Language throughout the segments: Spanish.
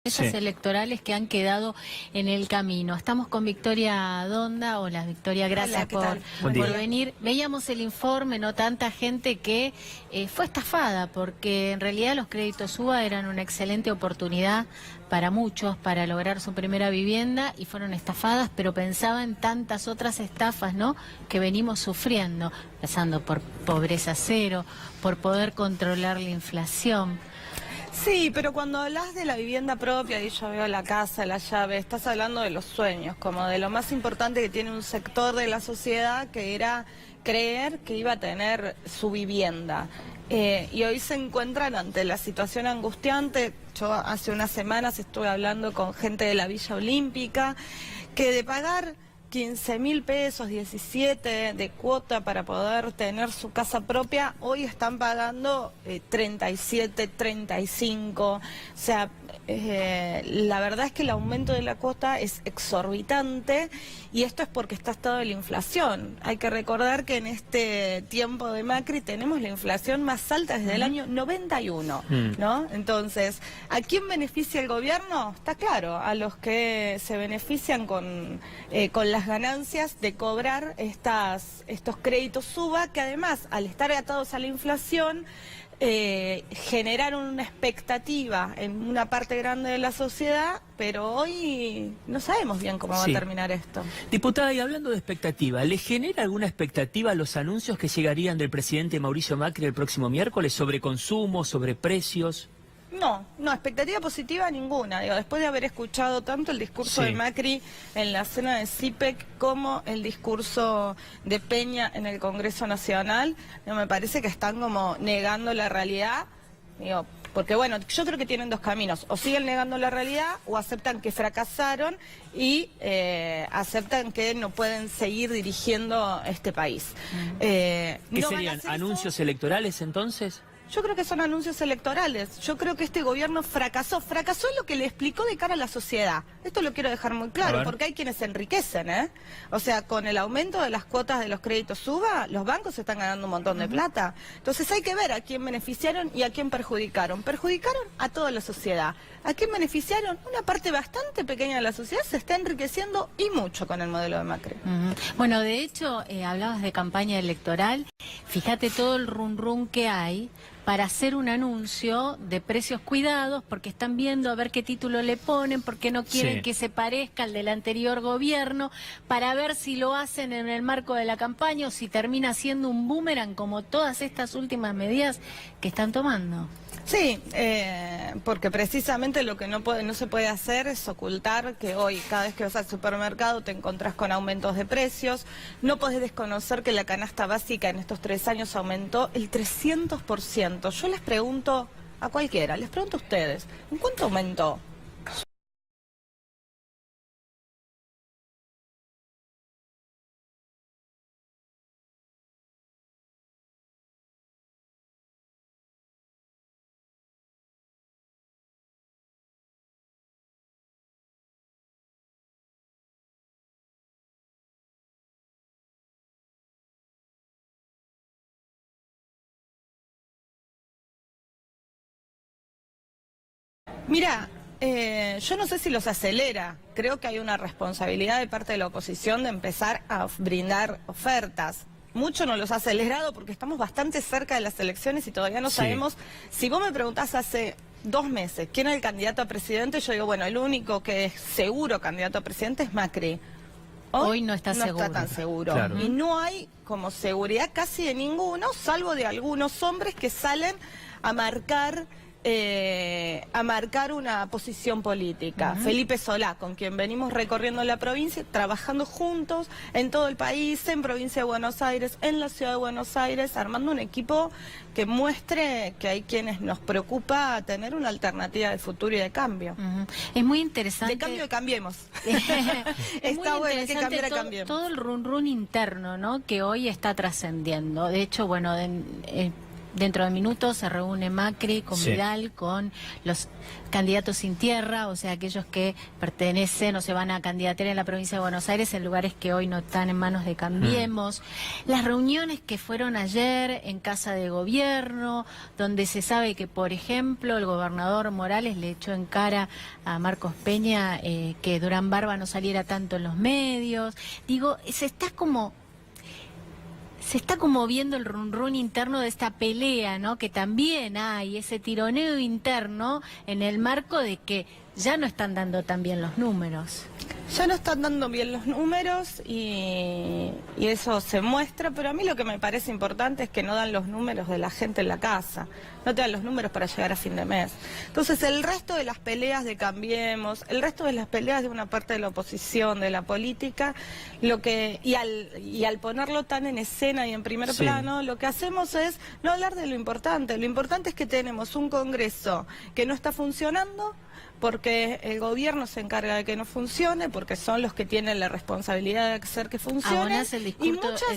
Esas electorales que han quedado en el camino. Estamos con Victoria Donda. Hola Victoria, gracias por venir. Veíamos el informe, no tanta gente que fue estafada, porque en realidad los créditos UBA eran una excelente oportunidad para muchos para lograr su primera vivienda y fueron estafadas, pero pensaba en tantas otras estafas, ¿no?, que venimos sufriendo, empezando por pobreza cero, por poder controlar la inflación. Sí, pero cuando hablas de la vivienda propia, y yo veo la casa, la llave, estás hablando de los sueños, como de lo más importante que tiene un sector de la sociedad, que era creer que iba a tener su vivienda. Y hoy se encuentran ante la situación angustiante. Yo hace unas semanas estuve hablando con gente de la Villa Olímpica, que de pagar 15.000 pesos, 17 de cuota para poder tener su casa propia, hoy están pagando 37, 35, o sea, la verdad es que el aumento de la cuota es exorbitante y esto es porque está estado de la inflación. Hay que recordar que en este tiempo de Macri tenemos la inflación más alta desde el año 91, ¿no? Entonces, ¿a quién beneficia el gobierno? Está claro, a los que se benefician con las ganancias de cobrar estos créditos UBA, que además, al estar atados a la inflación, generaron una expectativa en una parte grande de la sociedad, pero hoy no sabemos bien cómo va a terminar esto. Diputada, y hablando de expectativa, ¿le genera alguna expectativa a los anuncios que llegarían del presidente Mauricio Macri el próximo miércoles sobre consumo, sobre precios? No, expectativa positiva ninguna. Digo, después de haber escuchado tanto el discurso de Macri en la cena de CIPEC como el discurso de Peña en el Congreso Nacional, me parece que están como negando la realidad. Digo, porque bueno, yo creo que tienen dos caminos: o siguen negando la realidad o aceptan que fracasaron y aceptan que no pueden seguir dirigiendo este país. ¿Qué serían anuncios electorales entonces? Yo creo que son anuncios electorales. Yo creo que este gobierno fracasó en lo que le explicó de cara a la sociedad. Esto lo quiero dejar muy claro, porque hay quienes se enriquecen, ¿eh? O sea, con el aumento de las cuotas de los créditos UBA, los bancos están ganando un montón de plata. Entonces hay que ver a quién beneficiaron y a quién perjudicaron. Perjudicaron a toda la sociedad. ¿A quién beneficiaron? Una parte bastante pequeña de la sociedad se está enriqueciendo, y mucho, con el modelo de Macri. Bueno, de hecho, hablabas de campaña electoral. Fíjate todo el run que hay para hacer un anuncio de precios cuidados, porque están viendo a ver qué título le ponen, porque no quieren que se parezca al del anterior gobierno, para ver si lo hacen en el marco de la campaña o si termina siendo un boomerang, como todas estas últimas medidas que están tomando. Sí, porque precisamente lo que no se puede hacer es ocultar que hoy, cada vez que vas al supermercado, te encontrás con aumentos de precios. No podés desconocer que la canasta básica en estos 3 años aumentó el 300%. Yo les pregunto a cualquiera, les pregunto a ustedes, ¿en cuánto aumentó? Mira, yo no sé si los acelera. Creo que hay una responsabilidad de parte de la oposición de empezar a brindar ofertas. Mucho no los ha acelerado porque estamos bastante cerca de las elecciones y todavía no sabemos. Si vos me preguntás hace 2 meses quién es el candidato a presidente, yo digo, bueno, el único que es seguro candidato a presidente es Macri. Hoy no está seguro. No está tan seguro. Claro. Y no hay como seguridad casi de ninguno, salvo de algunos hombres que salen a marcar una posición política. Felipe Solá, con quien venimos recorriendo la provincia, trabajando juntos en todo el país, en provincia de Buenos Aires, en la ciudad de Buenos Aires, armando un equipo que muestre que hay quienes nos preocupa tener una alternativa de futuro y de cambio. Es muy interesante. De cambio, cambiemos. Está bueno, hay que cambiar, cambiemos. Todo el run interno, ¿no?, que hoy está trascendiendo. De hecho, bueno, dentro de minutos se reúne Macri con Vidal, con los candidatos sin tierra, o sea, aquellos que pertenecen o se van a candidatar en la provincia de Buenos Aires en lugares que hoy no están en manos de Cambiemos. Las reuniones que fueron ayer en Casa de Gobierno, donde se sabe que, por ejemplo, el gobernador Morales le echó en cara a Marcos Peña que Durán Barba no saliera tanto en los medios. Digo, se está como viendo el run interno de esta pelea, ¿no? Que también hay ese tironeo interno en el marco de que ya no están dando tan bien los números. Ya no están dando bien los números y eso se muestra, pero a mí lo que me parece importante es que no dan los números de la gente en la casa, no te dan los números para llegar a fin de mes. Entonces el resto de las peleas de Cambiemos, el resto de las peleas de una parte de la oposición, de la política, y al ponerlo tan en escena y en primer plano, lo que hacemos es no hablar de lo importante es que tenemos un Congreso que no está funcionando, porque el gobierno se encarga de que no funcione, porque son los que tienen la responsabilidad de hacer que funcione. Abonás el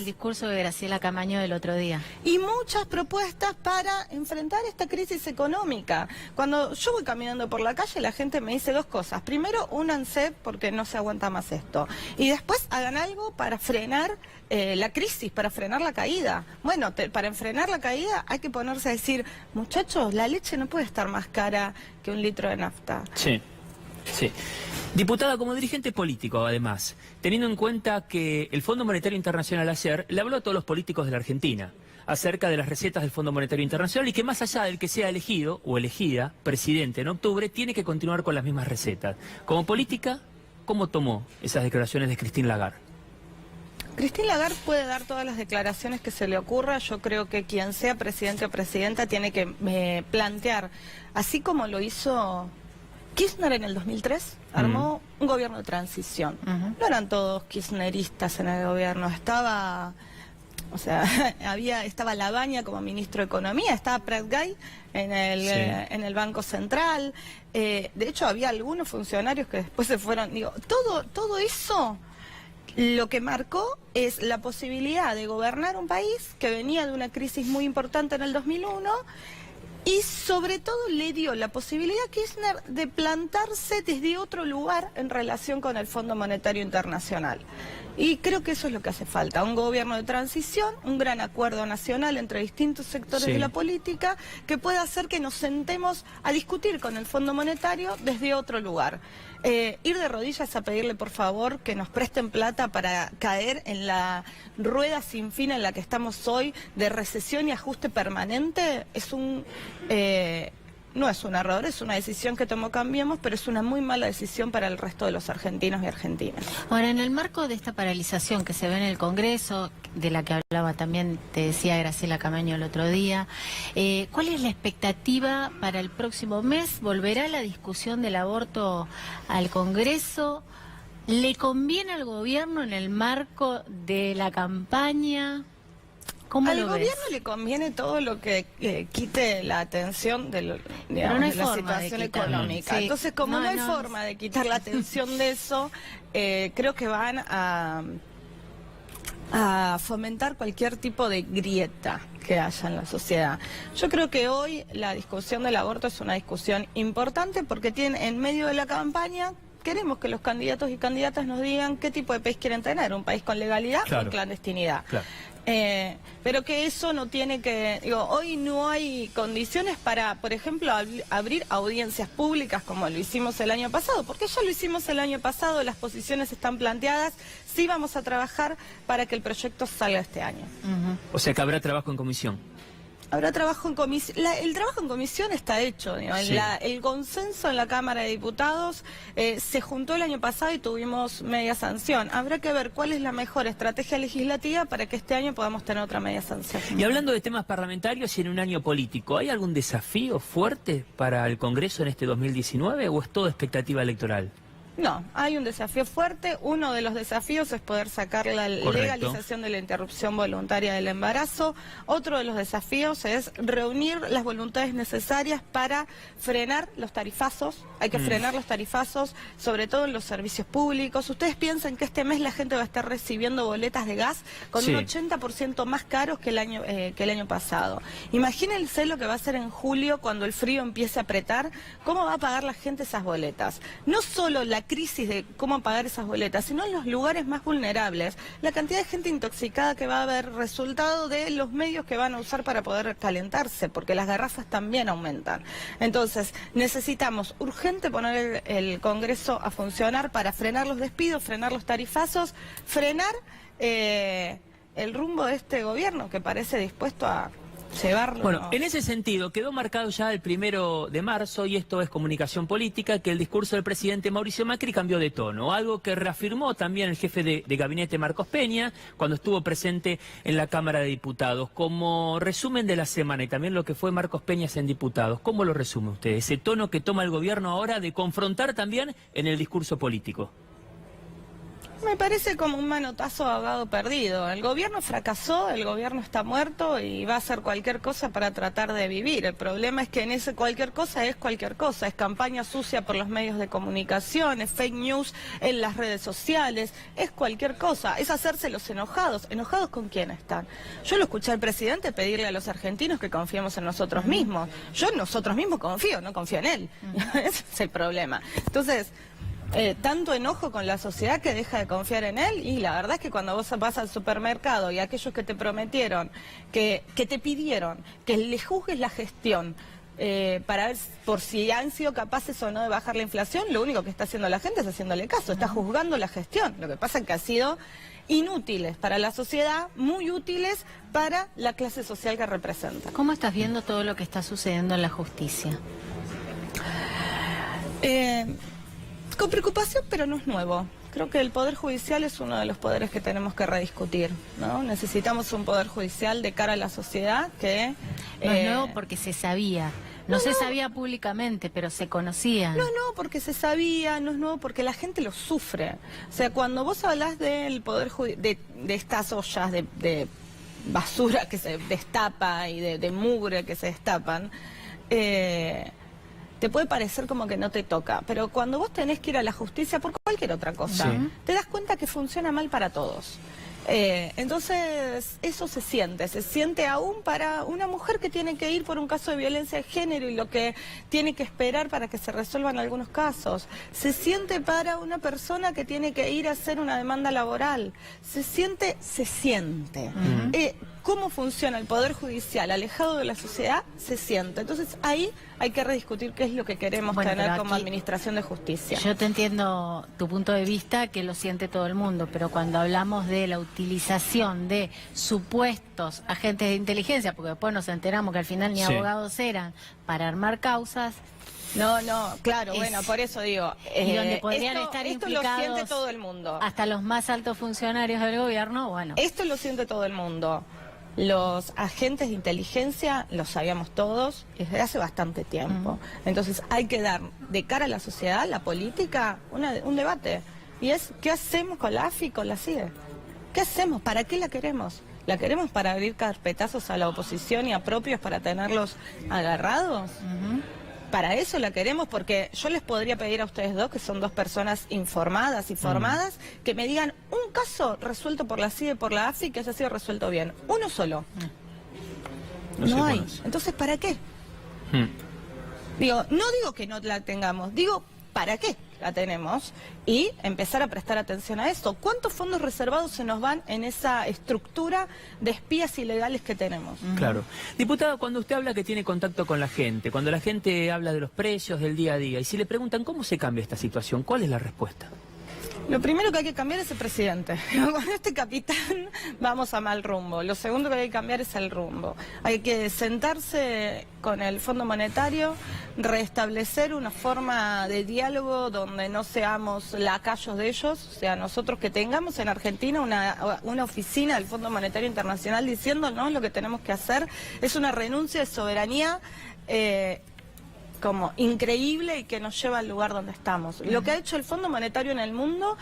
discurso de Graciela Camaño del otro día. Y muchas propuestas para enfrentar esta crisis económica. Cuando yo voy caminando por la calle, la gente me dice dos cosas. Primero, únanse porque no se aguanta más esto. Y después hagan algo para frenar la crisis, para frenar la caída. Bueno, para frenar la caída hay que ponerse a decir, muchachos, la leche no puede estar más cara que un litro de nafta. Sí. Diputada, como dirigente político, además, teniendo en cuenta que el Fondo Monetario Internacional ayer le habló a todos los políticos de la Argentina acerca de las recetas del Fondo Monetario Internacional y que más allá del que sea elegido o elegida presidente en octubre, tiene que continuar con las mismas recetas. Como política, ¿cómo tomó esas declaraciones de Christine Lagarde? Christine Lagarde puede dar todas las declaraciones que se le ocurra. Yo creo que quien sea presidente o presidenta tiene que plantear, así como lo hizo Kirchner en el 2003, armó un gobierno de transición. No eran todos kirchneristas en el gobierno, estaba Labaña como ministro de Economía, estaba Prat Gay en el Banco Central, de hecho había algunos funcionarios que después se fueron, todo eso lo que marcó es la posibilidad de gobernar un país que venía de una crisis muy importante en el 2001 y sobre todo le dio la posibilidad a Kirchner de plantarse desde otro lugar en relación con el Fondo Monetario Internacional. Y creo que eso es lo que hace falta, un gobierno de transición, un gran acuerdo nacional entre distintos sectores de la política que pueda hacer que nos sentemos a discutir con el Fondo Monetario desde otro lugar. Ir de rodillas a pedirle por favor que nos presten plata para caer en la rueda sin fin en la que estamos hoy de recesión y ajuste permanente no es un error, es una decisión que tomó Cambiemos, pero es una muy mala decisión para el resto de los argentinos y argentinas. Ahora, en el marco de esta paralización que se ve en el Congreso, de la que hablaba también, te decía Graciela Camaño el otro día, ¿cuál es la expectativa para el próximo mes? ¿Volverá la discusión del aborto al Congreso? ¿Le conviene al gobierno en el marco de la campaña? Al gobierno le conviene todo lo que quite la atención de la situación económica. Sí. Entonces, como no hay forma de quitar la atención de eso, creo que van a fomentar cualquier tipo de grieta que haya en la sociedad. Yo creo que hoy la discusión del aborto es una discusión importante porque en medio de la campaña queremos que los candidatos y candidatas nos digan qué tipo de país quieren tener, un país con legalidad o clandestinidad. Claro. Pero que eso no tiene que... hoy no hay condiciones para, por ejemplo, abrir audiencias públicas como lo hicimos el año pasado, porque ya lo hicimos el año pasado, las posiciones están planteadas, sí vamos a trabajar para que el proyecto salga este año. O sea que habrá trabajo en comisión. Habrá trabajo en comisión. El trabajo en comisión está hecho. El consenso en la Cámara de Diputados se juntó el año pasado y tuvimos media sanción. Habrá que ver cuál es la mejor estrategia legislativa para que este año podamos tener otra media sanción. Y hablando de temas parlamentarios y en un año político, ¿hay algún desafío fuerte para el Congreso en este 2019 o es todo expectativa electoral? No, hay un desafío fuerte. Uno de los desafíos es poder sacar la legalización de la interrupción voluntaria del embarazo. Otro de los desafíos es reunir las voluntades necesarias para frenar los tarifazos. Hay que frenar los tarifazos, sobre todo en los servicios públicos. Ustedes piensan que este mes la gente va a estar recibiendo boletas de gas con un 80% más caros que el año pasado. Imagínense lo que va a ser en julio cuando el frío empiece a apretar. ¿Cómo va a pagar la gente esas boletas? No solo la crisis de cómo pagar esas boletas, sino en los lugares más vulnerables, la cantidad de gente intoxicada que va a haber resultado de los medios que van a usar para poder calentarse, porque las garrafas también aumentan. Entonces, necesitamos urgente poner el Congreso a funcionar para frenar los despidos, frenar los tarifazos, frenar el rumbo de este gobierno que parece dispuesto a llevarlo. Bueno, en ese sentido, quedó marcado ya el 1 de marzo, y esto es comunicación política, que el discurso del presidente Mauricio Macri cambió de tono, algo que reafirmó también el jefe de gabinete Marcos Peña cuando estuvo presente en la Cámara de Diputados. Como resumen de la semana y también lo que fue Marcos Peña en diputados, ¿cómo lo resume usted? Ese tono que toma el gobierno ahora de confrontar también en el discurso político. Me parece como un manotazo ahogado perdido. El gobierno fracasó, el gobierno está muerto y va a hacer cualquier cosa para tratar de vivir. El problema es que en ese cualquier cosa es campaña sucia por los medios de comunicación, es fake news en las redes sociales, es cualquier cosa, es hacerse los enojados. ¿Enojados con quién están? Yo lo escuché al presidente pedirle a los argentinos que confiemos en nosotros mismos. Yo en nosotros mismos confío, no confío en él. Ese es el problema. Entonces, tanto enojo con la sociedad que deja de confiar en él, y la verdad es que cuando vos vas al supermercado y aquellos que te prometieron, que te pidieron que le juzgues la gestión para ver por si han sido capaces o no de bajar la inflación, lo único que está haciendo la gente es haciéndole caso, está juzgando la gestión. Lo que pasa es que ha sido inútiles para la sociedad, muy útiles para la clase social que representa. ¿Cómo estás viendo todo lo que está sucediendo en la justicia? Con preocupación, pero no es nuevo. Creo que el Poder Judicial es uno de los poderes que tenemos que rediscutir, ¿no? Necesitamos un Poder Judicial de cara a la sociedad que... No es nuevo porque se sabía. No se sabía públicamente, pero se conocía. No, porque se sabía, no es nuevo porque la gente lo sufre. O sea, cuando vos hablás del Poder Judicial, de estas ollas de basura que se destapa y de mugre que se destapan, te puede parecer como que no te toca, pero cuando vos tenés que ir a la justicia por cualquier otra cosa, te das cuenta que funciona mal para todos. Entonces, eso se siente aún para una mujer que tiene que ir por un caso de violencia de género y lo que tiene que esperar para que se resuelvan algunos casos. Se siente para una persona que tiene que ir a hacer una demanda laboral. Se siente. Cómo funciona el Poder Judicial alejado de la sociedad, se siente. Entonces ahí hay que rediscutir qué es lo que queremos tener como administración de justicia. Yo te entiendo tu punto de vista, que lo siente todo el mundo, pero cuando hablamos de la utilización de supuestos agentes de inteligencia, porque después nos enteramos que al final ni abogados eran, para armar causas... No, claro, bueno, por eso digo... y donde podrían estar implicados... Esto lo siente todo el mundo. Hasta los más altos funcionarios del gobierno, bueno... Esto lo siente todo el mundo. Los agentes de inteligencia los sabíamos todos desde hace bastante tiempo. Entonces hay que dar de cara a la sociedad, la política, un debate. Y es, ¿qué hacemos con la AFI y con la CIDE? ¿Qué hacemos? ¿Para qué la queremos? ¿La queremos para abrir carpetazos a la oposición y a propios para tenerlos agarrados? Para eso la queremos, porque yo les podría pedir a ustedes dos, que son dos personas informadas y formadas, que me digan un caso resuelto por la CIDE, por la AFI, que haya sido resuelto bien. Uno solo. No hay. Entonces, ¿para qué? No digo que no la tengamos, digo, ¿para qué la tenemos? Y empezar a prestar atención a eso. ¿Cuántos fondos reservados se nos van en esa estructura de espías ilegales que tenemos? Claro. Diputada, cuando usted habla que tiene contacto con la gente, cuando la gente habla de los precios del día a día, y si le preguntan cómo se cambia esta situación, ¿cuál es la respuesta? Lo primero que hay que cambiar es el presidente. Con este capitán vamos a mal rumbo. Lo segundo que hay que cambiar es el rumbo. Hay que sentarse con el Fondo Monetario, restablecer una forma de diálogo donde no seamos lacayos de ellos. O sea, nosotros que tengamos en Argentina una oficina del Fondo Monetario Internacional diciéndonos lo que tenemos que hacer. Es una renuncia de soberanía como increíble y que nos lleva al lugar donde estamos. Lo que ha hecho el Fondo Monetario en el mundo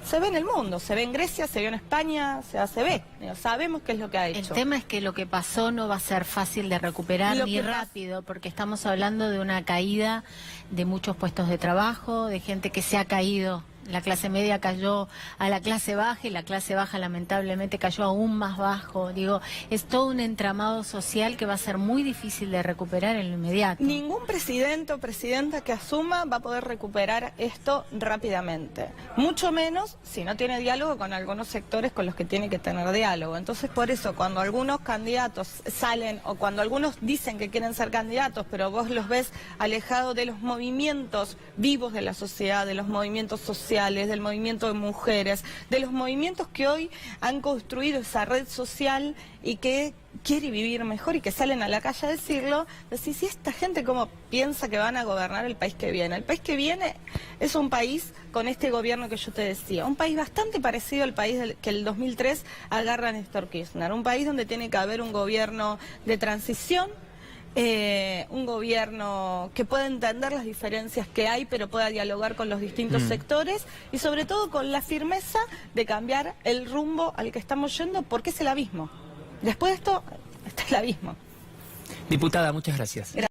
se ve en el mundo, se ve en Grecia, se ve en España, o sea, se ve. Sabemos qué es lo que ha hecho. El tema es que lo que pasó no va a ser fácil de recuperar ni rápido, porque estamos hablando de una caída de muchos puestos de trabajo, de gente que se ha caído. La clase media cayó a la clase baja y la clase baja lamentablemente cayó aún más bajo. Digo, es todo un entramado social que va a ser muy difícil de recuperar en lo inmediato. Ningún presidente o presidenta que asuma va a poder recuperar esto rápidamente. Mucho menos si no tiene diálogo con algunos sectores con los que tiene que tener diálogo. Entonces, por eso, cuando algunos candidatos salen o cuando algunos dicen que quieren ser candidatos, pero vos los ves alejados de los movimientos vivos de la sociedad, de los movimientos sociales, del movimiento de mujeres, de los movimientos que hoy han construido esa red social y que quiere vivir mejor y que salen a la calle a decirlo, decís, si esta gente cómo piensa que van a gobernar el país que viene. El país que viene es un país con este gobierno que yo te decía, un país bastante parecido al país que el 2003 agarra Néstor Kirchner, un país donde tiene que haber un gobierno de transición, un gobierno que pueda entender las diferencias que hay, pero pueda dialogar con los distintos sectores y sobre todo con la firmeza de cambiar el rumbo al que estamos yendo, porque es el abismo. Después de esto, está el abismo. Diputada, muchas gracias.